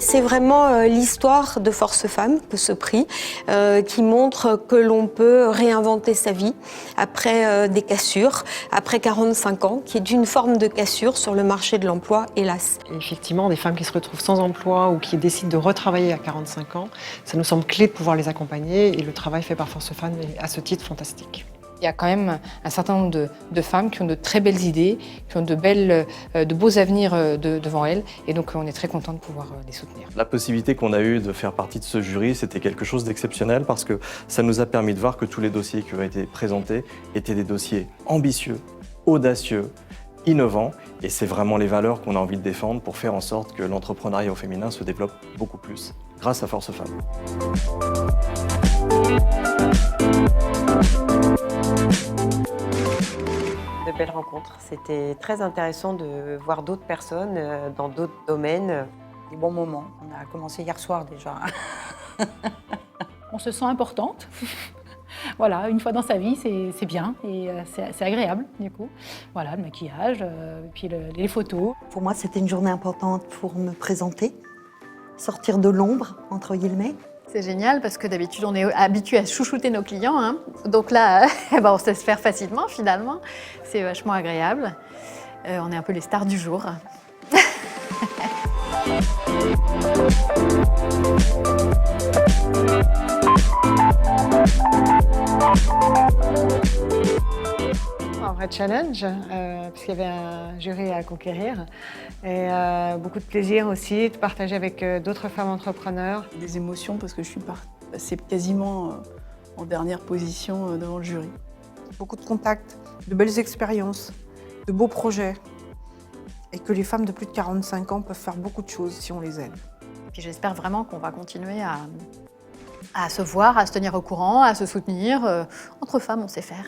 C'est vraiment l'histoire de Force Femmes, ce prix, qui montre que l'on peut réinventer sa vie après des cassures, après 45 ans, qui est une forme de cassure sur le marché de l'emploi, hélas. Effectivement, des femmes qui se retrouvent sans emploi ou qui décident de retravailler à 45 ans, ça nous semble clé de pouvoir les accompagner et le travail fait par Force Femmes est à ce titre fantastique. Il y a quand même un certain nombre de femmes qui ont de très belles idées, qui ont de beaux avenirs devant elles, et donc on est très content de pouvoir les soutenir. La possibilité qu'on a eue de faire partie de ce jury, c'était quelque chose d'exceptionnel parce que ça nous a permis de voir que tous les dossiers qui ont été présentés étaient des dossiers ambitieux, audacieux, innovants, et c'est vraiment les valeurs qu'on a envie de défendre pour faire en sorte que l'entrepreneuriat au féminin se développe beaucoup plus, grâce à Force Femmes. De belles rencontres. C'était très intéressant de voir d'autres personnes dans d'autres domaines. Des bons moments. On a commencé hier soir déjà. On se sent importante. Voilà, une fois dans sa vie, c'est bien et c'est agréable du coup. Voilà, le maquillage, puis les photos. Pour moi, c'était une journée importante pour me présenter, sortir de l'ombre, entre guillemets. C'est génial parce que d'habitude, on est habitué à chouchouter nos clients. Hein. Donc là, on se laisse faire facilement finalement. C'est vachement agréable. On est un peu les stars du jour. Un vrai challenge, puisqu'il y avait un jury à conquérir. Et beaucoup de plaisir aussi de partager avec d'autres femmes entrepreneurs. Des émotions parce que je suis passée quasiment en dernière position devant le jury. Beaucoup de contacts, de belles expériences, de beaux projets. Et que les femmes de plus de 45 ans peuvent faire beaucoup de choses si on les aide. Puis j'espère vraiment qu'on va continuer à se voir, à se tenir au courant, à se soutenir. Entre femmes, on sait faire.